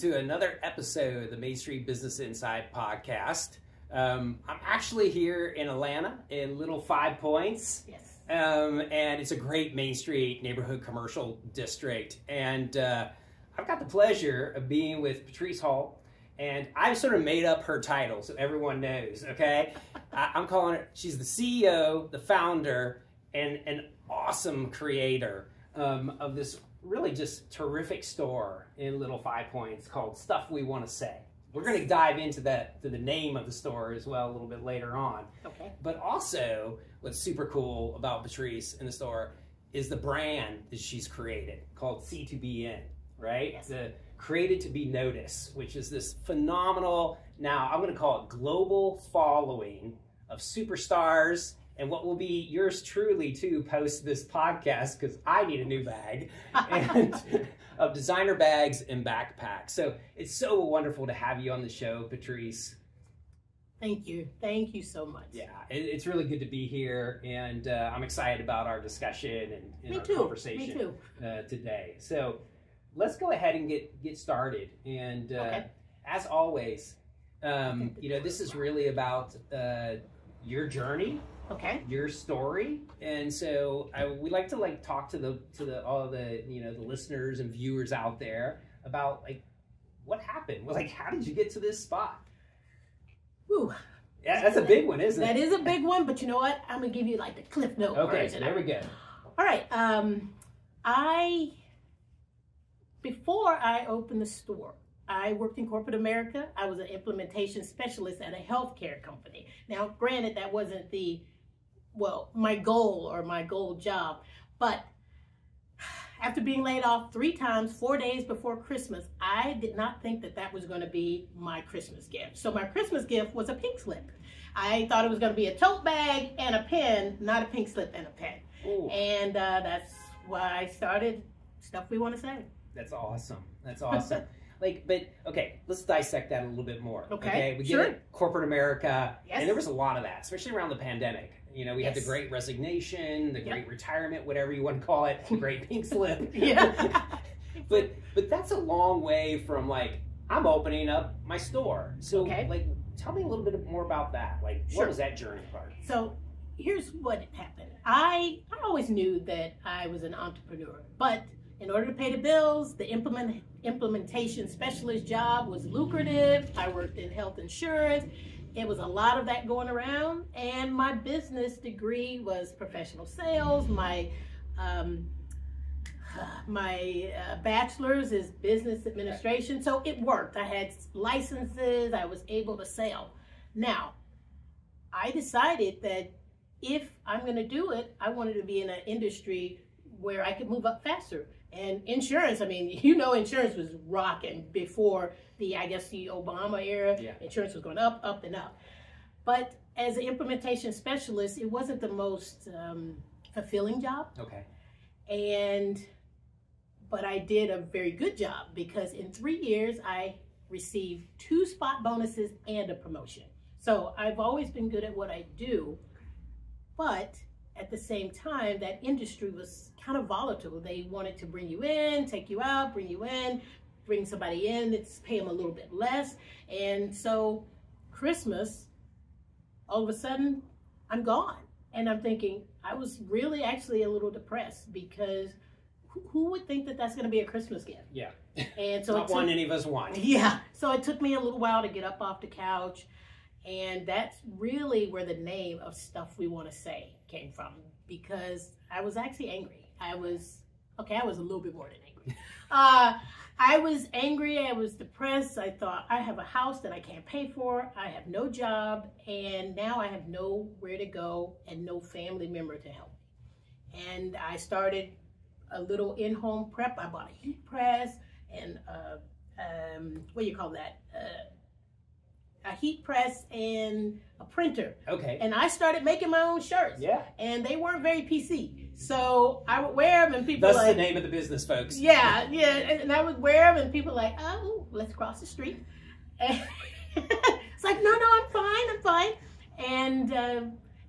to another episode of the Main Street Business Inside podcast. I'm actually here in Atlanta in Little 5 Points. Yes. And it's a great Main Street neighborhood commercial district. And I've got the pleasure of being with Patrice Hull. And I've sort of made up her title so everyone knows, okay? I'm calling her, she's the CEO, the founder, and an awesome creator of this really just terrific store in Little 5 Points called Stuff We Want to Say. We're going to dive into the name of the store as well a little bit later on. Okay. But also, what's super cool about Patrice in the store is the brand that she's created called C2BN, right? Yes. The Created to Be Noticed, which is this phenomenal, now I'm going to call it global following of superstars and what will be yours truly too post this podcast, because I need a new bag, and of designer bags and backpacks. So it's so wonderful to have you on the show, Patrice. Thank you. Thank you so much. Yeah, it's really good to be here, and I'm excited about our discussion and our conversation today. So let's go ahead and get started. And okay. As always, you know, this is really about your journey. Okay. Your story, and so we like to talk to all the the listeners and viewers out there about what happened. Well, how did you get to this spot? Whew. Yeah, that's a big one, isn't it? That is a big one, but you know what? I'm gonna give you the Cliff Note Okay, version. there we go. All right. Before I opened the store, I worked in corporate America. I was an implementation specialist at a healthcare company. Now, granted, that wasn't my goal job, but after being laid off 3 times, 4 days before Christmas, I did not think that was going to be my Christmas gift. So my Christmas gift was a pink slip. I thought it was going to be a tote bag and a pen, not a pink slip and a pen. Ooh. And that's why I started Stuff We Want to Say. That's awesome. That's awesome. But okay, let's dissect that a little bit more. Okay, we sure. get it, corporate America, Yes. and there was a lot of that, especially around the pandemic. You know, we had the Great Resignation, the Great Retirement, whatever you want to call it, the Great Pink Slip. Yeah. but that's a long way from I'm opening up my store. So tell me a little bit more about that. What was that journey part? So here's what happened. I always knew that I was an entrepreneur, but in order to pay the bills, the implementation specialist job was lucrative. I worked in health insurance. It was a lot of that going around, and my business degree was professional sales. My bachelor's is business administration, so it worked. I had licenses. I was able to sell. Now, I decided that if I'm going to do it, I wanted to be in an industry where I could move up faster. And insurance, insurance was rocking before the Obama era. Yeah. Insurance was going up, up, and up. But as an implementation specialist, it wasn't the most fulfilling job. Okay. But I did a very good job, because in 3 years, I received 2 spot bonuses and a promotion. So I've always been good at what I do, but at the same time, that industry was kind of volatile. They wanted to bring you in, take you out, bring you in, bring somebody in, pay them a little bit less. And so Christmas, all of a sudden, I'm gone. And I'm thinking, I was really actually a little depressed, because who would think that that's going to be a Christmas gift? Yeah. And so not one any of us want. Yeah. So it took me a little while to get up off the couch. And that's really where the name of Stuff We Want to Say came from, because I was actually angry. I was a little bit more than angry. I was angry. I was depressed. I thought, I have a house that I can't pay for. I have no job. And now I have nowhere to go and no family member to help me. And I started a little in-home prep. I bought a heat press and what do you call that? A heat press and a printer. Okay. And I started making my own shirts. Yeah. And they weren't very PC. So I would wear them and people That's the name of the business, folks. Yeah. And I would wear them and people oh, let's cross the street. And it's no, I'm fine. And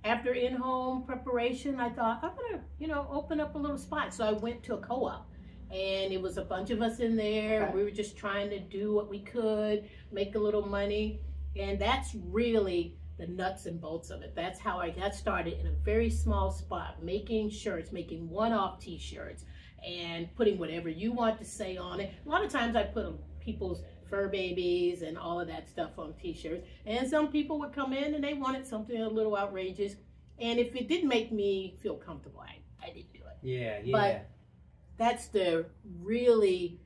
after in-home preparation, I thought, I'm going to, open up a little spot. So I went to a co-op and it was a bunch of us in there. Okay. We were just trying to do what we could, make a little money, and that's really the nuts and bolts of it. That's how I got started, in a very small spot, making shirts, making one-off t-shirts, and putting whatever you want to say on it. A lot of times I put people's fur babies and all of that stuff on t-shirts, and some people would come in and they wanted something a little outrageous, and if it didn't make me feel comfortable, I didn't do it. Yeah. But that's the really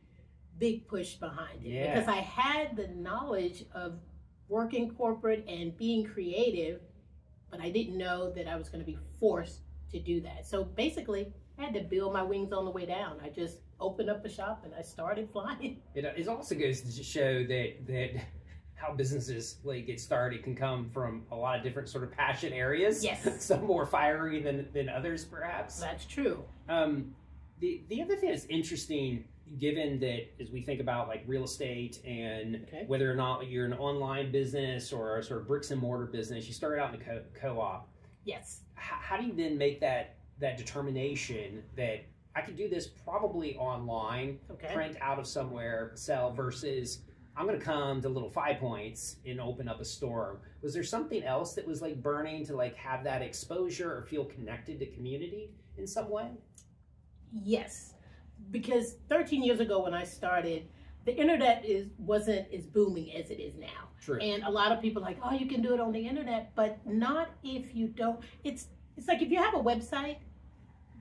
big push behind it, because I had the knowledge of working corporate and being creative, but I didn't know that I was going to be forced to do that. So basically, I had to build my wings on the way down. I just opened up a shop and I started flying. It also goes to show that how businesses like get started can come from a lot of different sort of passion areas. Yes. Some more fiery than others, perhaps. That's true. The other thing that's interesting, given that as we think about like real estate and whether or not you're an online business or a sort of bricks and mortar business, you started out in the co-op. Yes. How do you then make that determination that I could do this probably online, print out of somewhere, sell, versus I'm going to come to Little 5 Points and open up a store? Was there something else that was like burning to like have that exposure or feel connected to community in some way? Yes, because 13 years ago when I started, the internet wasn't as booming as it is now. True. And a lot of people are like, oh, you can do it on the internet, but not if you don't. It's like if you have a website,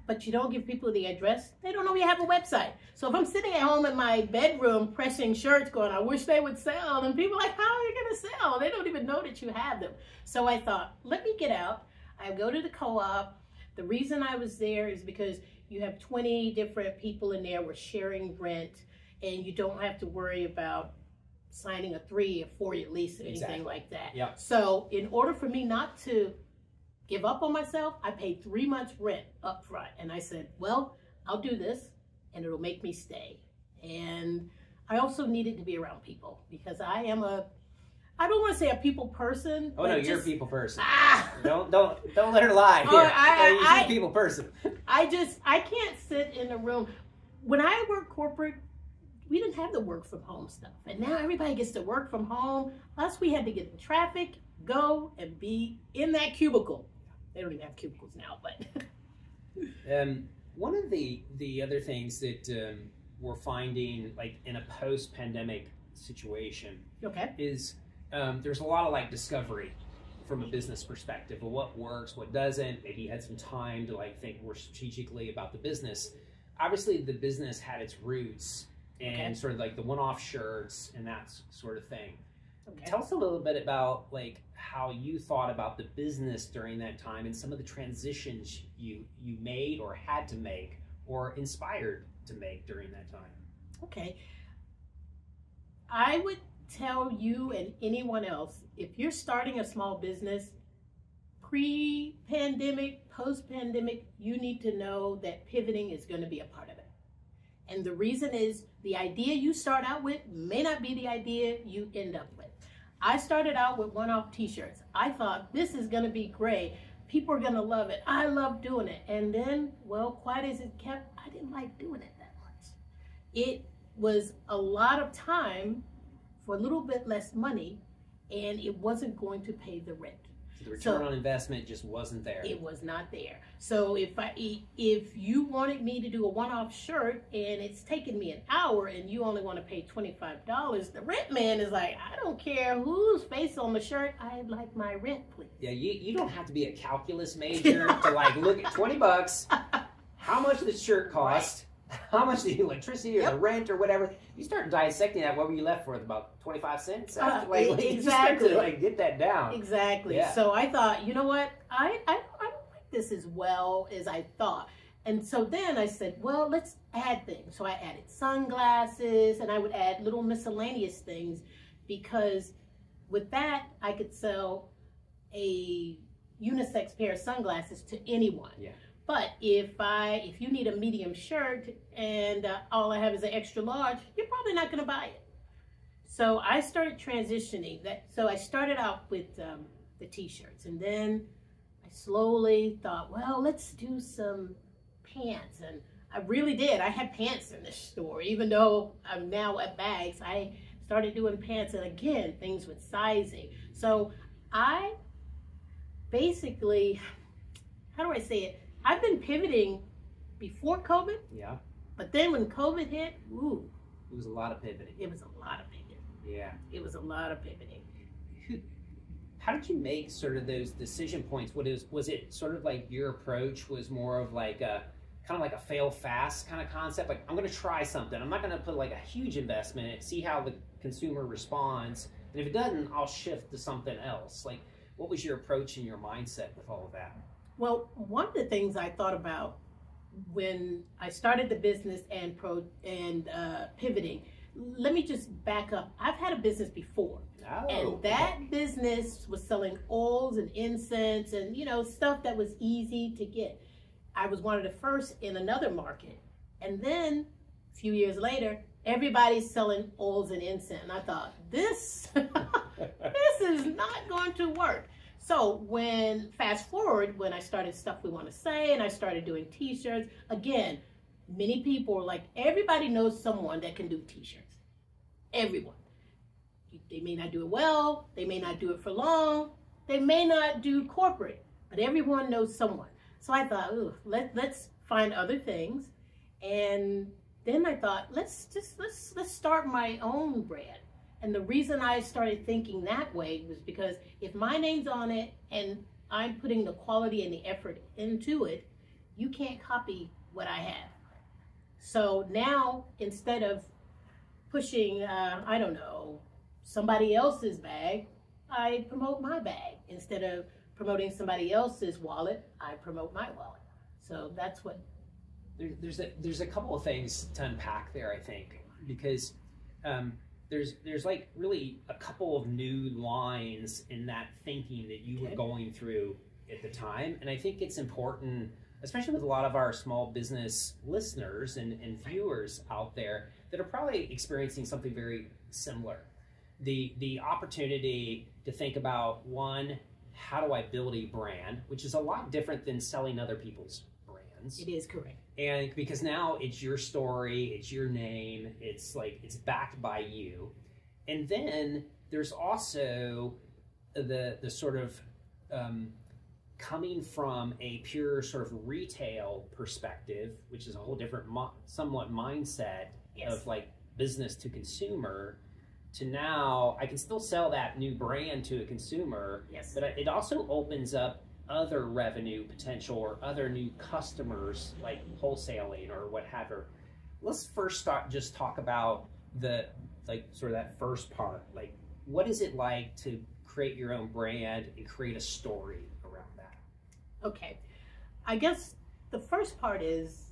but you don't give people the address, they don't know you have a website. So if I'm sitting at home in my bedroom pressing shirts going, I wish they would sell, and people are like, how are you going to sell? They don't even know that you have them. So I thought, let me get out. I go to the co-op. The reason I was there is because you have 20 different people in there. We're sharing rent, and you don't have to worry about signing a 3 or 4-year lease or anything like that. Yep. So in order for me not to give up on myself, I paid 3 months rent up front. And I said, well, I'll do this and it'll make me stay. And I also needed to be around people because I don't want to say a people person. Oh no, you're a people person. Don't let her lie here. You're a people person. I can't sit in a room. When I worked corporate, we didn't have the work from home stuff. And now everybody gets to work from home. Us, we had to get in traffic, go and be in that cubicle. They don't even have cubicles now, but. One of the other things that we're finding, like in a post-pandemic situation, is there's a lot of like discovery from a business perspective of what works, what doesn't. Maybe you had some time to like think more strategically about the business. Obviously, the business had its roots in sort of like the one-off shirts and that sort of thing. Tell us a little bit about like how you thought about the business during that time and some of the transitions you made or had to make or inspired to make during that time. Okay. I would tell you and anyone else, if you're starting a small business, pre-pandemic, post-pandemic, you need to know that pivoting is going to be a part of it. And the reason is the idea you start out with may not be the idea you end up with. I started out with one-off t-shirts. I thought this is going to be great. People are going to love it. I love doing it. And then, well, quiet as it kept, I didn't like doing it that much. It was a lot of time for a little bit less money, and it wasn't going to pay the rent. So the return on investment just wasn't there. It was not there. So if you wanted me to do a one-off shirt and it's taken me an hour and you only want to pay $25, the rent man is like, I don't care whose face on the shirt, I'd like my rent, please. Yeah, you don't have to be a calculus major to like look at $20. How much does the shirt cost? Right. How much the electricity or the rent or whatever? You start dissecting that. What were you left for? About 25 cents? Exactly. You start to like get that down. Exactly. Yeah. So I thought, you know what? I don't like this as well as I thought. And so then I said, well, let's add things. So I added sunglasses, and I would add little miscellaneous things, because with that I could sell a unisex pair of sunglasses to anyone. Yeah. But if you need a medium shirt and all I have is an extra large, you're probably not going to buy it. So I started transitioning that. So I started out with the t-shirts, and then I slowly thought, well, let's do some pants. And I really did. I had pants in this store. Even though I'm now at bags, I started doing pants. And again, things with sizing. So I basically, how do I say it? I've been pivoting before COVID. Yeah. But then when COVID hit, ooh. It was a lot of pivoting. It was a lot of pivoting. Yeah. It was a lot of pivoting. How did you make sort of those decision points? Was it sort of like your approach was more of like a kind of like a fail fast kind of concept? Like, I'm going to try something. I'm not going to put like a huge investment in it, see how the consumer responds. And if it doesn't, I'll shift to something else. Like, what was your approach and your mindset with all of that? Well, one of the things I thought about when I started the business and pivoting, let me just back up. I've had a business before. Oh, and that business was selling oils and incense and, you know, stuff that was easy to get. I was one of the first in another market. And then a few years later, everybody's selling oils and incense. And I thought, this is not going to work. So fast forward, when I started Stuff We Want to Say and I started doing t-shirts, again, many people are like, everybody knows someone that can do t-shirts. Everyone. They may not do it well, they may not do it for long, they may not do corporate, but everyone knows someone. So I thought, ooh, let's find other things. And then I thought, let's start my own brand. And the reason I started thinking that way was because if my name's on it and I'm putting the quality and the effort into it, you can't copy what I have. So now, instead of pushing, I don't know, somebody else's bag, I promote my bag. Instead of promoting somebody else's wallet, I promote my wallet. So that's what. There's a couple of things to unpack there, I think, because there's like really a couple of new lines in that thinking that you were going through at the time. And I think it's important, especially with a lot of our small business listeners and viewers out there that are probably experiencing something very similar. The opportunity to think about, one, how do I build a brand, which is a lot different than selling other people's brands. It is correct. And because now it's your story, it's your name, it's like, it's backed by you. And then there's also the sort of coming from a pure sort of retail perspective, which is a whole different somewhat mindset of like business to consumer, to now I can still sell that new brand to a consumer, but it also opens up other revenue potential or other new customers, like wholesaling or what have you. Let's first just talk about sort of that first part. Like, what is it like to create your own brand and create a story around that? Okay, I guess the first part is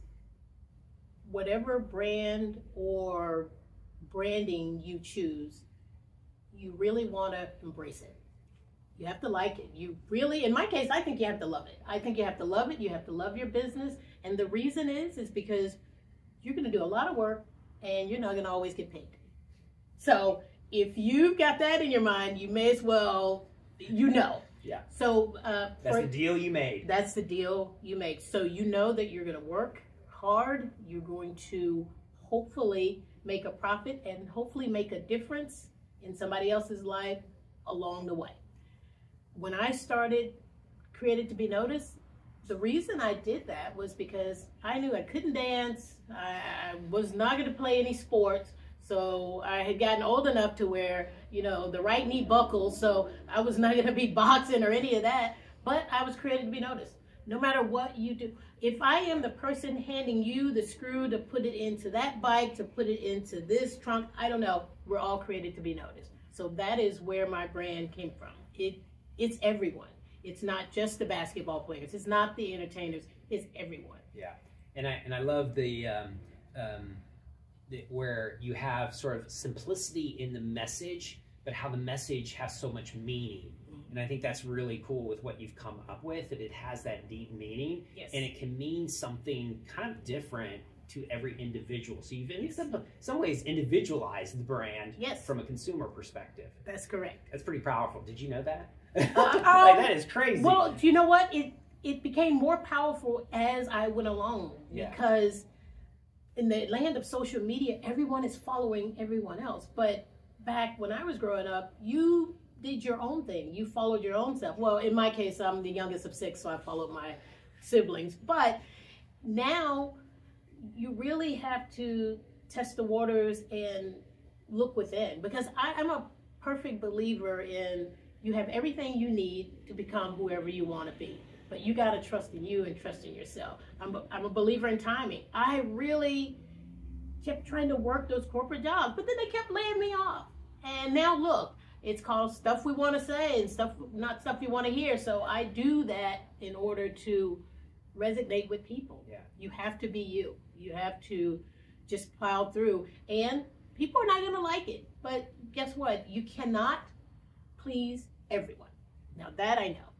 whatever brand or branding you choose, you really want to embrace it. You have to like it. You really, in my case, I think you have to love it. I think you have to love it. You have to love your business. And the reason is because you're going to do a lot of work and you're not going to always get paid. So if you've got that in your mind, you may as well, Yeah. So that's the deal you made. That's the deal you make. So you know that you're going to work hard. You're going to hopefully make a profit and hopefully make a difference in somebody else's life along the way. When I started Created to Be Noticed, the reason I did that was because I knew I couldn't dance. I was not going to play any sports. So I had gotten old enough to where, the right knee buckles. So I was not going to be boxing or any of that. But I was created to be noticed. No matter what you do. If I am the person handing you the screw to put it into that bike, to put it into this trunk, I don't know. We're all created to be noticed. So that is where my brand came from. It's everyone. It's not just the basketball players. It's not the entertainers. It's everyone. Yeah, and I love the where you have sort of simplicity in the message, but how the message has so much meaning. And I think that's really cool with what you've come up with, that it has that deep meaning, and it can mean something kind of different to every individual. So you've in some ways individualized the brand from a consumer perspective. That's correct. That's pretty powerful. Did you know that? That is crazy. Well, do you know what? It became more powerful as I went along because in the land of social media, everyone is following everyone else. But back when I was growing up, you did your own thing. You followed your own self. Well, in my case, I'm the youngest of 6, so I followed my siblings. But now you really have to test the waters and look within, because I'm a perfect believer in you have everything you need to become whoever you want to be, but you got to trust in you and trust in yourself. I'm a believer in timing. I really kept trying to work those corporate jobs, but then they kept laying me off. And now look, it's called stuff we want to say and stuff, not stuff you want to hear. So I do that in order to resonate with people. Yeah. You have to be you. You have to just plow through, and people are not going to like it. But guess what? You cannot please everyone. Now that I know.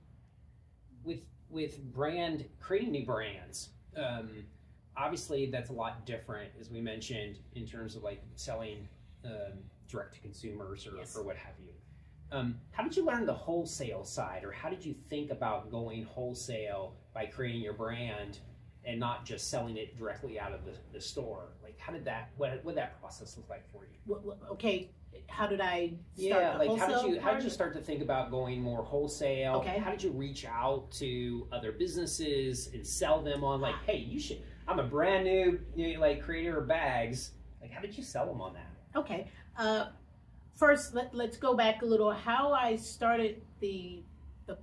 With creating new brands, obviously that's a lot different, as we mentioned, in terms of like selling direct to consumers or, Yes. or what have you. How did you learn the wholesale side, or how did you think about going wholesale by creating your brand and not just selling it directly out of the store? Like, how did that, what that process look like for you? Okay, how did I start Yeah, the like wholesale how did you start to think about going more wholesale? Okay. How did you reach out to other businesses and sell them on, like, hey, you should, I'm a brand new like creator of bags. Like, how did you sell them on that? Okay. First, let's go back a little. How I started the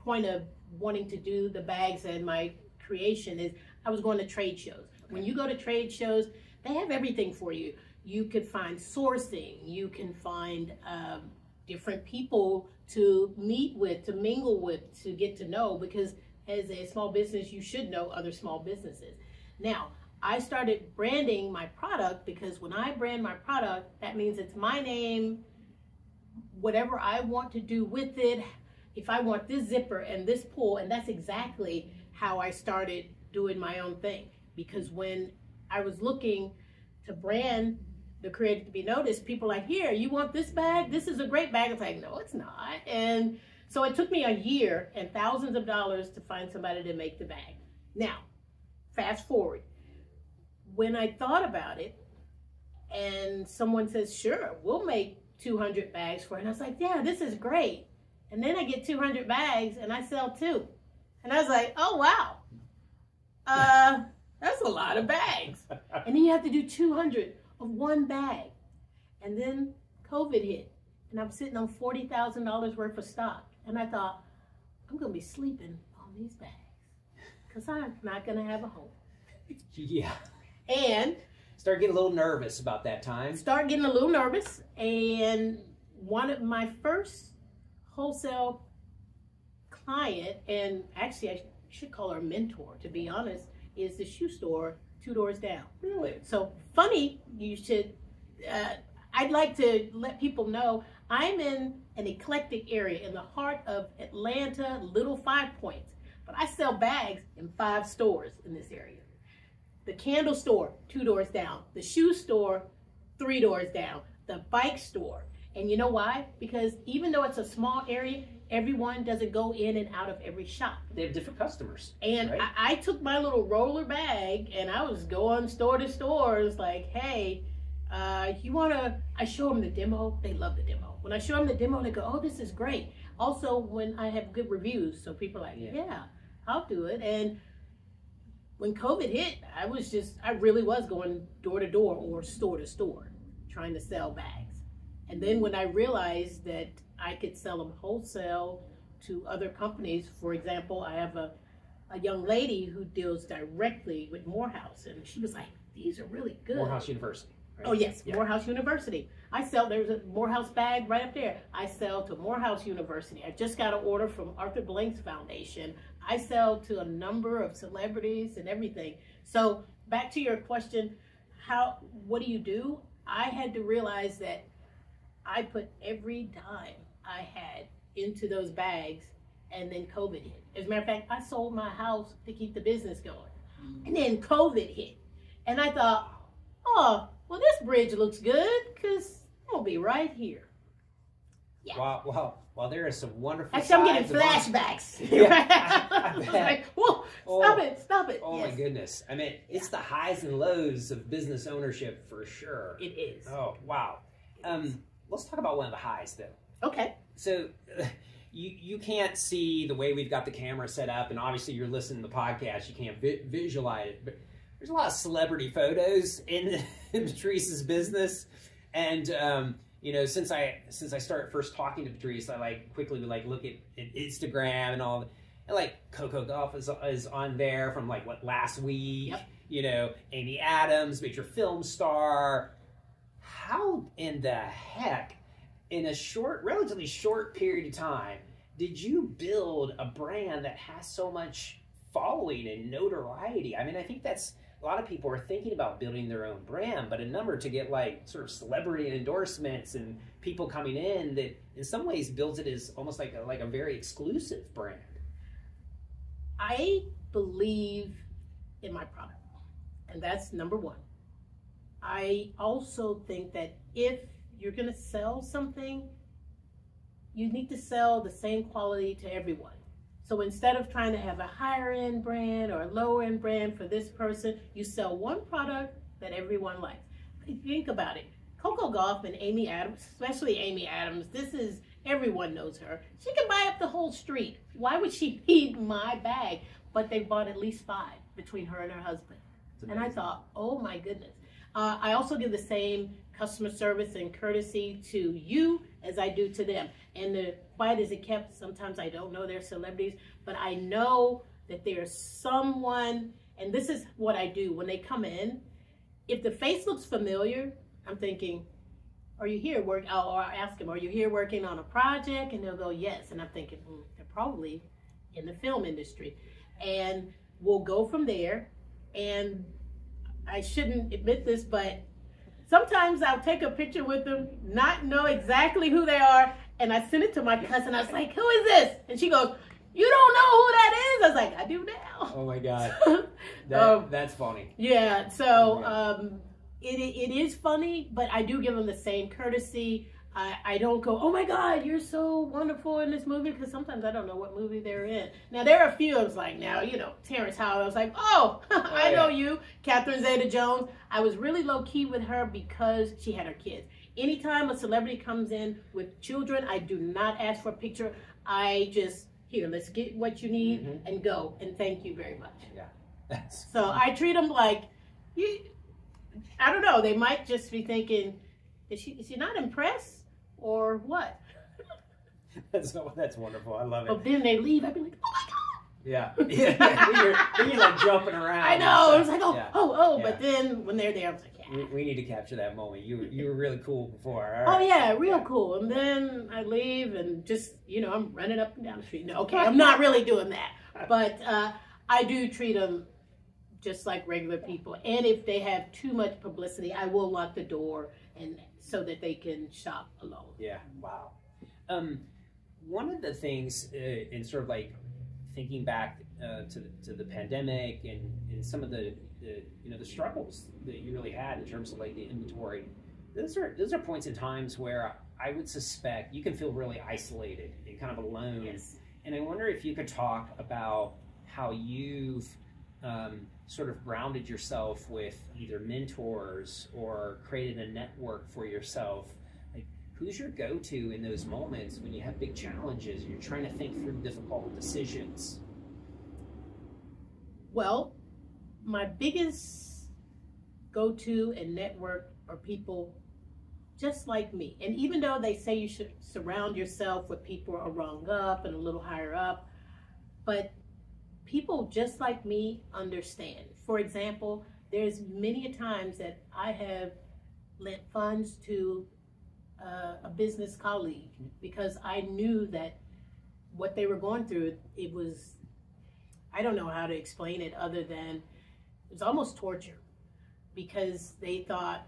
point of wanting to do the bags and my creation is I was going to trade shows. When you go to trade shows, they have everything for you. You could find sourcing. You can find different people to meet with, to mingle with, to get to know, because as a small business, you should know other small businesses. Now, I started branding my product, because when I brand my product, that means it's my name, whatever I want to do with it. If I want this zipper and this pull, and that's exactly how I started doing my own thing. Because when I was looking to brand the Created to Be Noticed, people are like, here, you want this bag? This is a great bag. It's like, no, it's not. And so it took me a year and thousands of dollars to find somebody to make the bag. Now, fast forward. When I thought about it, and someone says, sure, we'll make 200 bags for it. And I was like, yeah, this is great. And then I get 200 bags and I sell 2. And I was like, oh, wow. That's a lot of bags. And then you have to do 200 of one bag. And then COVID hit. And I'm sitting on $40,000 worth of stock. And I thought, I'm going to be sleeping on these bags, because I'm not going to have a home. Yeah. And Start getting a little nervous about that time. start getting a little nervous. And one of my first wholesale client, and actually I should call her a mentor, to be honest, is the shoe store 2 doors down. Really? So funny, you should, I'd like to let people know I'm in an eclectic area in the heart of Atlanta, Little 5 Points, but I sell bags in 5 stores in this area. The candle store, 2 doors down. The shoe store, 3 doors down. The bike store. And you know why? Because even though it's a small area, everyone doesn't go in and out of every shop. They have different customers. And right? I took my little roller bag and I was going store to store. It's like, hey, you want to, I show them the demo. They love the demo. When I show them the demo, they go, oh, this is great. Also, when I have good reviews, so people are like, yeah, I'll do it. And when COVID hit, I really was going door to door or store to store trying to sell bags. And then when I realized that I could sell them wholesale to other companies, for example, I have a young lady who deals directly with Morehouse, and she was like, these are really good. Morehouse University. Right? Oh yes, yeah. Morehouse University. There's a Morehouse bag right up there. I sell to Morehouse University. I just got an order from Arthur Blank's Foundation. I sell to a number of celebrities and everything. So back to your question, what do you do? I had to realize that I put every dime I had into those bags, and then COVID hit. As a matter of fact, I sold my house to keep the business going. And then COVID hit. And I thought, oh, well, this bridge looks good, because I'm going to be right here. Yeah. Wow, there are some wonderful Actually, I'm getting sides of flashbacks. Yeah, I bet. Like, whoa, Stop it. Oh, yes. my goodness. I mean, it's the highs and lows of business ownership for sure. It is. Oh, wow. Let's talk about one of the highs, though. Okay. So you can't see the way we've got the camera set up, and obviously you're listening to the podcast. You can't visualize it, but there's a lot of celebrity photos in Patrice's business. And, since I started first talking to Patrice, I quickly look at Instagram and all. And Coco Gauff is on there from last week. Yep. Amy Adams, major film star. How in the heck, in a relatively short period of time, did you build a brand that has so much following and notoriety? I mean, I think that's a lot of people are thinking about building their own brand, but a number to get sort of celebrity and endorsements and people coming in that in some ways builds it as almost like a very exclusive brand. I believe in my product, and that's number one. I also think that if you're going to sell something, you need to sell the same quality to everyone. So instead of trying to have a higher end brand or a lower end brand for this person, you sell one product that everyone likes. Think about it. Coco Gauff and Amy Adams, especially Amy Adams, everyone knows her. She can buy up the whole street. Why would she need my bag? But they bought at least 5 between her and her husband. And I thought, oh my goodness. I also give the same customer service and courtesy to you as I do to them. And the quiet as it kept, sometimes I don't know they're celebrities, but I know that there's someone, and this is what I do when they come in. If the face looks familiar, I'm thinking, are you here working? Or I ask them, are you here working on a project? And they'll go, yes. And I'm thinking, they're probably in the film industry. And we'll go from there. And I shouldn't admit this, but sometimes I'll take a picture with them, not know exactly who they are, and I send it to my cousin. I was like, who is this? And she goes, you don't know who that is? I was like, I do now. Oh my God. That's funny. Yeah, so it is funny, but I do give them the same courtesy. I don't go, oh my God, you're so wonderful in this movie, because sometimes I don't know what movie they're in. Now, there are a few, I was like, Terrence Howard, I was like, I know you. Catherine Zeta-Jones. I was really low-key with her because she had her kids. Anytime a celebrity comes in with children, I do not ask for a picture. I just, here, let's get what you need and go, and thank you very much. Yeah. So I treat them like, I don't know, they might just be thinking, is she not impressed? Or what? That's wonderful. I love it. But then they leave. I'd be like, oh my God. Yeah. then you're jumping around. I know. It's like, Yeah. But then when they're there, I was like, yeah. We need to capture that moment. You were really cool before. All right. Oh yeah, real cool. And then I leave and just, I'm running up and down the street. No, okay, I'm not really doing that. But I do treat them just like regular people. And if they have too much publicity, I will lock the door and so that they can shop alone. Yeah, wow. One of the things in sort of thinking back to the pandemic and some of the struggles that you really had in terms of the inventory, those are points in times where I would suspect you can feel really isolated and kind of alone. Yes. And I wonder if you could talk about how you've sort of grounded yourself with either mentors or created a network for yourself. Who's your go-to in those moments when you have big challenges and you're trying to think through difficult decisions? Well, my biggest go-to and network are people just like me. And even though they say you should surround yourself with people who are rung up and a little higher up, but people just like me understand. For example, there's many times that I have lent funds to a business colleague because I knew that what they were going through, it was, I don't know how to explain it other than it was almost torture, because they thought,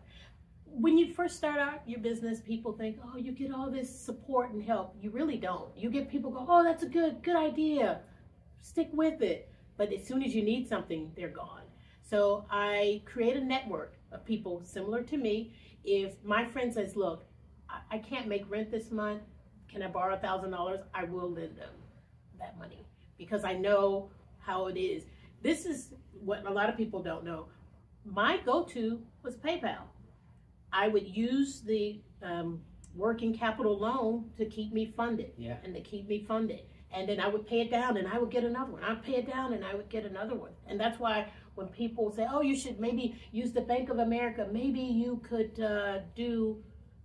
when you first start out your business, people think, oh, you get all this support and help. You really don't. You get people go, oh, that's a good idea. Stick with it. But as soon as you need something, they're gone. So I create a network of people similar to me. If my friend says, look, I can't make rent this month, can I borrow $1,000? I will lend them that money because I know how it is. this is what a lot of people don't know. My go-to was PayPal. I would use the working capital loan to keep me funded, and to keep me funded. And then I would pay it down and I would get another one. I'd pay it down and I would get another one. And that's why when people say, oh, you should maybe use the Bank of America, maybe you could do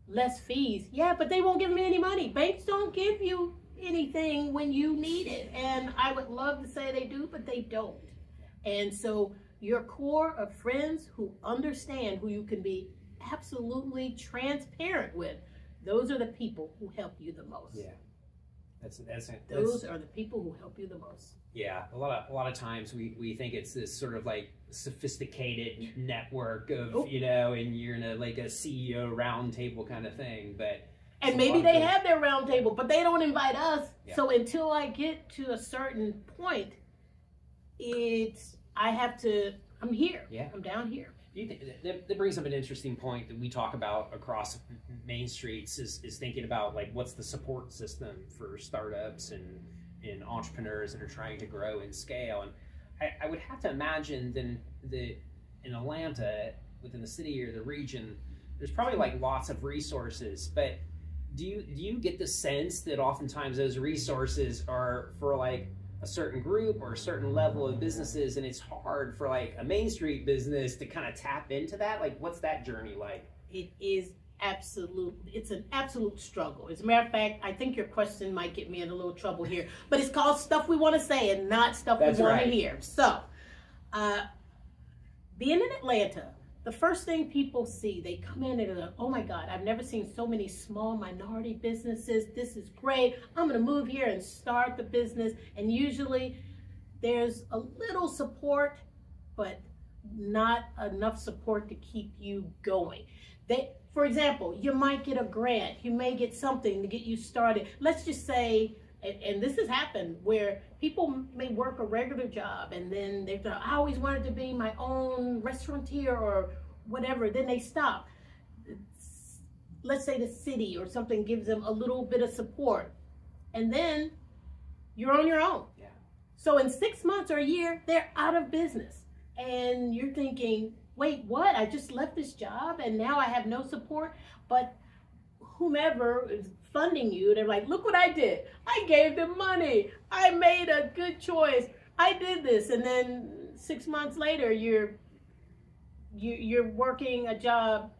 less fees. Yeah, but they won't give me any money. Banks don't give you anything when you need it. And I would love to say they do, but they don't. And so your core of friends who understand, who you can be absolutely transparent with, those are the people who help you the most. Yeah. Those are the people who help you the most. Yeah, a lot of times we think it's this sort of like sophisticated network of you know, and you're in a like a CEO roundtable kind of thing, but maybe they have their roundtable, but they don't invite us. Yeah. So until I get to a certain point, I'm here. Yeah, I'm down here. That brings up an interesting point that we talk about across Main Streets is thinking about like what's the support system for startups and entrepreneurs that are trying to grow and scale. And I would have to imagine then in Atlanta, within the city or the region, there's probably like lots of resources, but do you get the sense that oftentimes those resources are for like a certain group or a certain level of businesses, and it's hard for like a Main Street business to kind of tap into that? Like, what's that journey like? It's an absolute struggle. As a matter of fact, I think your question might get me in a little trouble here, but it's called stuff we want to say and not stuff we want to hear. So, being in Atlanta, the first thing people see, they come in and they're like, oh my God, I've never seen so many small minority businesses. This is great. I'm going to move here and start the business. And usually there's a little support, but not enough support to keep you going. For example, you might get a grant. You may get something to get you started. Let's just say, and this has happened, where people may work a regular job and then they thought, I always wanted to be my own restaurateur or whatever. Then they stop. Let's say the city or something gives them a little bit of support. And then you're on your own. Yeah. So in 6 months or a year, they're out of business. And you're thinking, wait, what? I just left this job and now I have no support? But whomever is funding you, they're like, look what I did. I gave them money. I made a good choice. I did this. And then 6 months later, you're working a job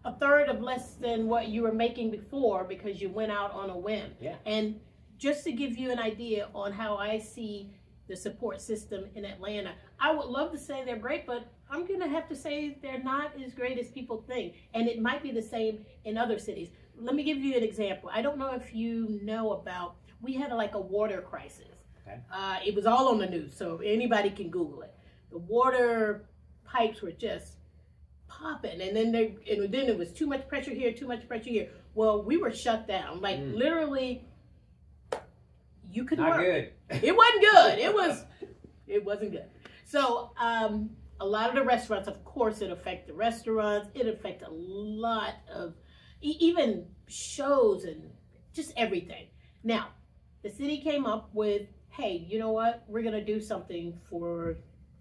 a third of less than what you were making before because you went out on a whim. Yeah. And just to give you an idea on how I see the support system in Atlanta, I would love to say they're great, but I'm going to have to say they're not as great as people think. And it might be the same in other cities. Let me give you an example. I don't know if you know about, we had a water crisis. Okay. It was all on the news, so anybody can Google it. The water pipes were just popping, and then it was too much pressure here, too much pressure here. Well, we were shut down. Like literally, you couldn't work. Not good. It wasn't good. It wasn't good. So a lot of the restaurants, of course, it affected the restaurants. It affected a lot of even shows and just everything. Now, the city came up with, hey, you know what? We're going to do something for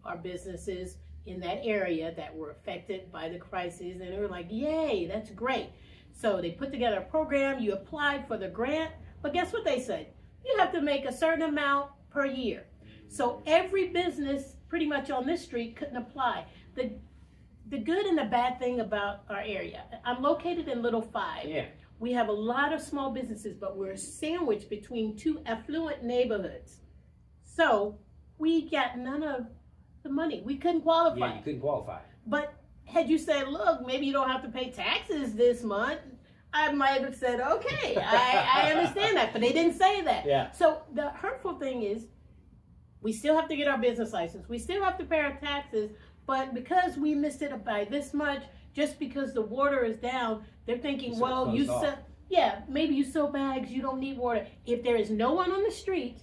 our businesses in that area that were affected by the crisis. And they were like, yay, that's great. So they put together a program. You applied for the grant. But guess what they said? You have to make a certain amount per year. So every business pretty much on this street couldn't apply. The good and the bad thing about our area, I'm located in Little Five. Yeah. We have a lot of small businesses, but we're sandwiched between two affluent neighborhoods. So we got none of the money. We couldn't qualify. Yeah, you couldn't qualify. But had you said, look, maybe you don't have to pay taxes this month, I might have said, okay, I understand that. But they didn't say that. Yeah. So the hurtful thing is, we still have to get our business license. We still have to pay our taxes. But because we missed it by this much, just because the water is down, they're thinking, well, you sell, maybe you sell bags, you don't need water. If there is no one on the street,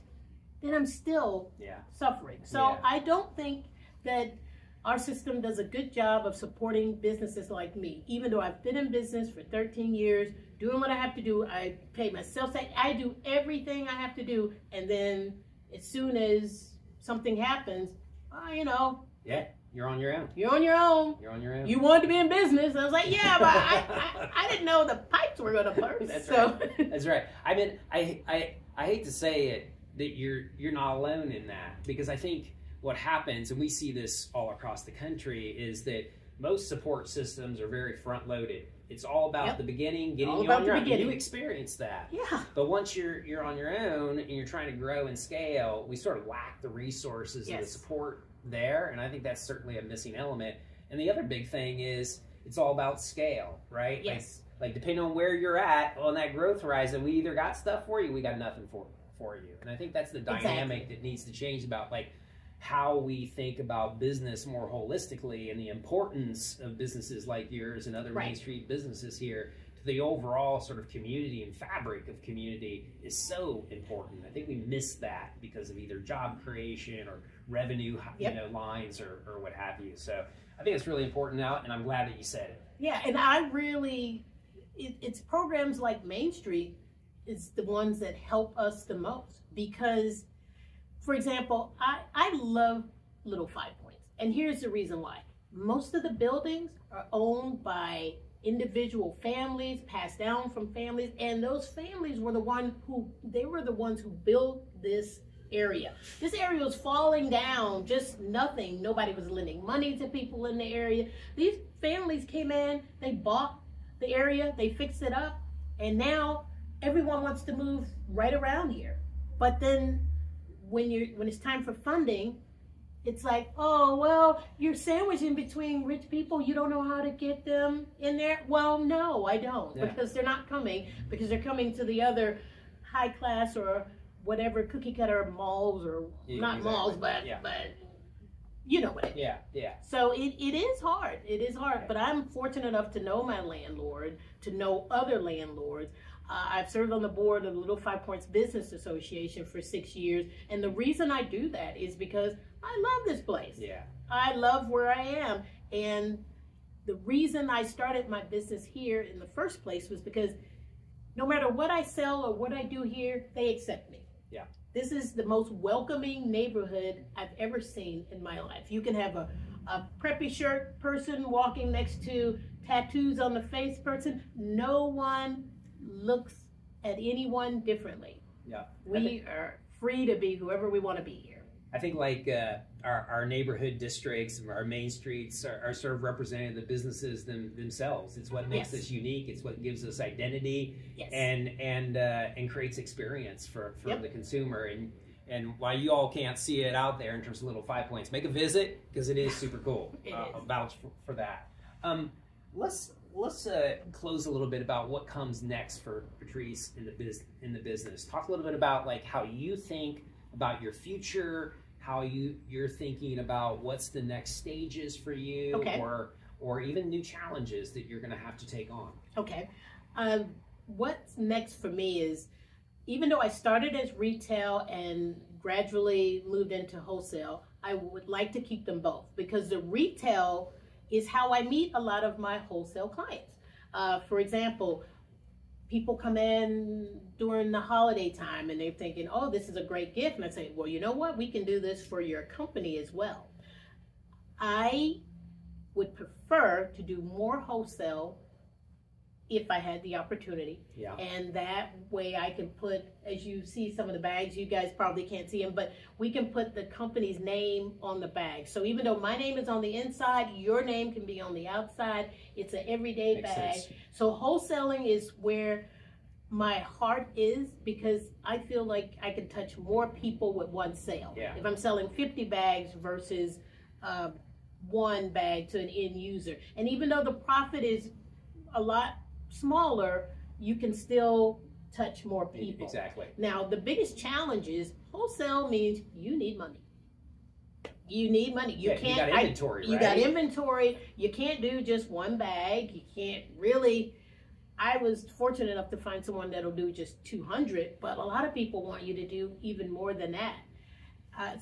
then I'm still suffering. So I don't think that our system does a good job of supporting businesses like me. Even though I've been in business for 13 years, doing what I have to do, I pay my sales tax, I do everything I have to do, and then as soon as something happens, Yeah, you're on your own. You're on your own. You're on your own. You wanted to be in business. I was like, yeah, but I didn't know the pipes were going to burst. That's so. right. That's right. I mean, I hate to say it, that you're not alone in that, because I think what happens, and we see this all across the country, is that most support systems are very front loaded. It's all about the beginning, getting you on your own. You experience that. Yeah. But once you're on your own and you're trying to grow and scale, we sort of lack the resources and the support there, and I think that's certainly a missing element. And the other big thing is it's all about scale, right? Yes. Like depending on where you're at on that growth horizon, we either got stuff for you, we got nothing for you. And I think that's the dynamic that needs to change about like how we think about business more holistically, and the importance of businesses like yours and other Main Street businesses here to the overall sort of community and fabric of community is so important. I think we miss that because of either job creation or revenue lines or what have you. So I think it's really important now, and I'm glad that you said it. Yeah, and I really, it's programs like Main Street is the ones that help us the most, because, for example, I love Little 5 Points, and here's the reason why. Most of the buildings are owned by individual families, passed down from families, and those families were the ones who built this area. This area was falling down, just nothing. Nobody was lending money to people in the area. These families came in, they bought the area, they fixed it up, and now everyone wants to move right around here. But then when it's time for funding, it's like, oh, well, you're sandwiched in between rich people. You don't know how to get them in there. Well, no, I don't, because they're not coming, because they're coming to the other high class or whatever cookie cutter malls, or not malls, but you know what it is. Yeah. So it is hard. It is hard. But I'm fortunate enough to know my landlord, to know other landlords. I've served on the board of the Little 5 Points Business Association for 6 years. And the reason I do that is because I love this place. Yeah. I love where I am. And the reason I started my business here in the first place was because no matter what I sell or what I do here, they accept me. Yeah. This is the most welcoming neighborhood I've ever seen in my life. You can have a preppy shirt person walking next to tattoos on the face person. No one looks at anyone differently. Yeah. We are free to be whoever we want to be here. I think like our neighborhood districts, our main streets are sort of representing the businesses themselves. It's what makes us unique. It's what gives us identity and creates experience for the consumer. And while you all can't see it out there in terms of Little 5 Points, make a visit because it is super cool. Vouch for that. Let's close a little bit about what comes next for Patrice in the business. Talk a little bit about like how you think about your future, how you're thinking about what's the next stages for you, or even new challenges that you're going to have to take on. Okay. What's next for me is, even though I started as retail and gradually moved into wholesale, I would like to keep them both, because the retail is how I meet a lot of my wholesale clients. For example, people come in during the holiday time and they're thinking, oh, this is a great gift. And I say, well, you know what? We can do this for your company as well. I would prefer to do more wholesale if I had the opportunity. Yeah. And that way I can put, as you see some of the bags, you guys probably can't see them, but we can put the company's name on the bag. So even though my name is on the inside, your name can be on the outside. It's an everyday bag. So wholesaling is where my heart is, because I feel like I can touch more people with one sale. Yeah. If I'm selling 50 bags versus one bag to an end user. And even though the profit is a lot smaller, you can still touch more people. Exactly. Now, the biggest challenge is wholesale means you need money. You need money. You can't. You got inventory, You got inventory. You can't do just one bag. You can't really. I was fortunate enough to find someone that'll do just 200, but a lot of people want you to do even more than that.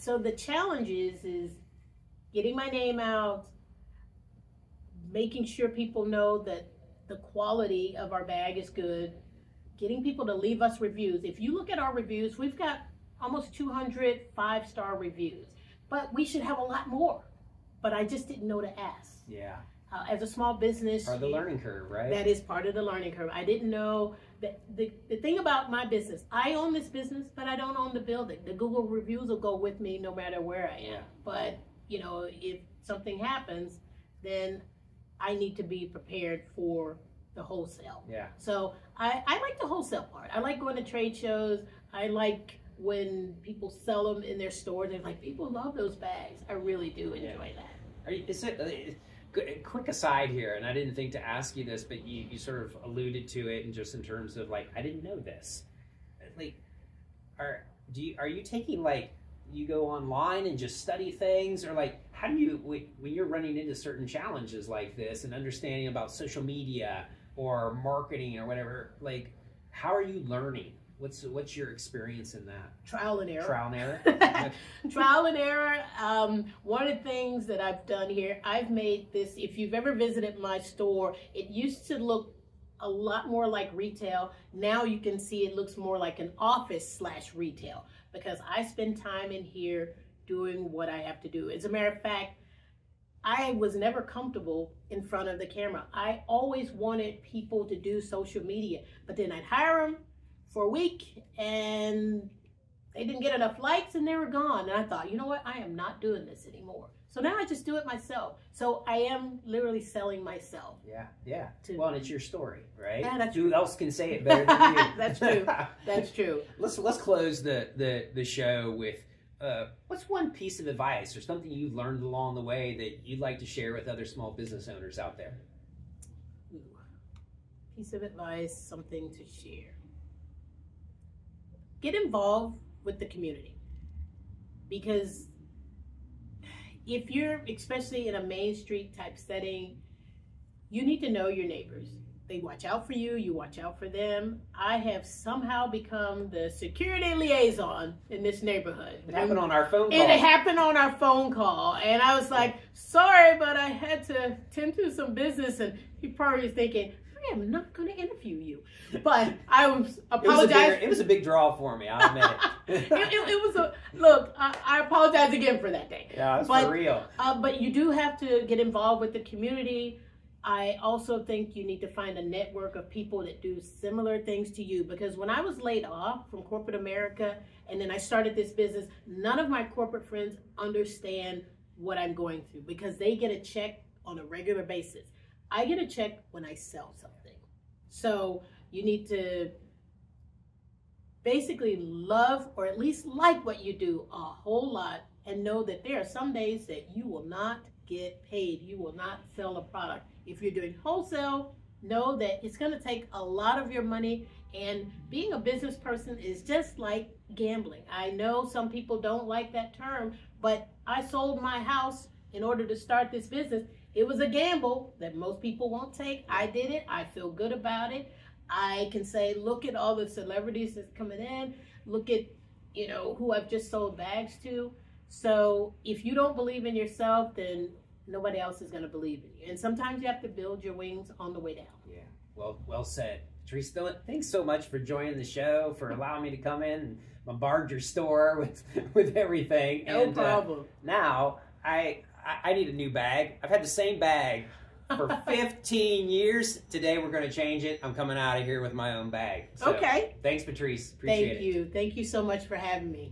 So the challenge is getting my name out, making sure people know that the quality of our bag is good, getting people to leave us reviews. If you look at our reviews, we've got almost 200 5-star reviews. But we should have a lot more. But I just didn't know to ask. Yeah. As a small business, Part of the learning curve, right? That is part of the learning curve. I didn't know that the thing about my business, I own this business, but I don't own the building. The Google reviews will go with me no matter where I am. Yeah. But, you know, if something happens, then I need to be prepared for the wholesale. Yeah. So I like the wholesale part. I like going to trade shows. I like when people sell them in their stores. They're like, people love those bags. I really do enjoy that. Quick aside here, and I didn't think to ask you this, but you sort of alluded to it, and just in terms of like, I didn't know this. Like, are you taking, like, you go online and just study things, or like, how do you, when you're running into certain challenges like this and understanding about social media or marketing or whatever, like, how are you learning? What's your experience in that? Trial and error. Trial and error? Trial and error. One of the things that I've done here, I've made this, if you've ever visited my store, it used to look a lot more like retail. Now you can see it looks more like an office/retail, because I spend time in here doing what I have to do. As a matter of fact, I was never comfortable in front of the camera. I always wanted people to do social media, but then I'd hire them for a week and they didn't get enough likes and they were gone. And I thought, you know what? I am not doing this anymore. So now I just do it myself. So I am literally selling myself. Yeah, yeah. Well, and it's your story, right? Yeah, that's Who else can say it better than you? That's true. That's true. Let's close the show with what's one piece of advice or something you've learned along the way that you'd like to share with other small business owners out there? Ooh. Piece of advice, something to share. Get involved with the community, because if you're, especially in a Main Street type setting, you need to know your neighbors. They watch out for you, you watch out for them. I have somehow become the security liaison in this neighborhood. It happened on our phone call. And it happened on our phone call. And I was like, sorry, but I had to tend to some business. And he probably was thinking, I am not going to interview you. But I was apologizing. It was a big draw for me, I'll admit it. it was a, look, I apologize again for that day. Yeah, it's for real. But you do have to get involved with the community. I also think you need to find a network of people that do similar things to you, because when I was laid off from corporate America and then I started this business, none of my corporate friends understand what I'm going through, because they get a check on a regular basis. I get a check when I sell something. So you need to basically love, or at least like, what you do a whole lot, and know that there are some days that you will not get paid. You will not sell a product. If you're doing wholesale, know that it's going to take a lot of your money, and being a business person is just like gambling. I know some people don't like that term, but I sold my house in order to start this business. It was a gamble that most people won't take. I did it. I feel good about it. I can say, look at all the celebrities that's coming in. Look at, you know, who I've just sold bags to. So if you don't believe in yourself, then nobody else is going to believe in you. And sometimes you have to build your wings on the way down. Yeah, well said. Patrice, thanks so much for joining the show, for allowing me to come in and bombard your store with everything. No problem. Now, I need a new bag. I've had the same bag for 15 years. Today we're going to change it. I'm coming out of here with my own bag. So, okay. Thanks, Patrice. Appreciate it. Thank you. Thank you so much for having me.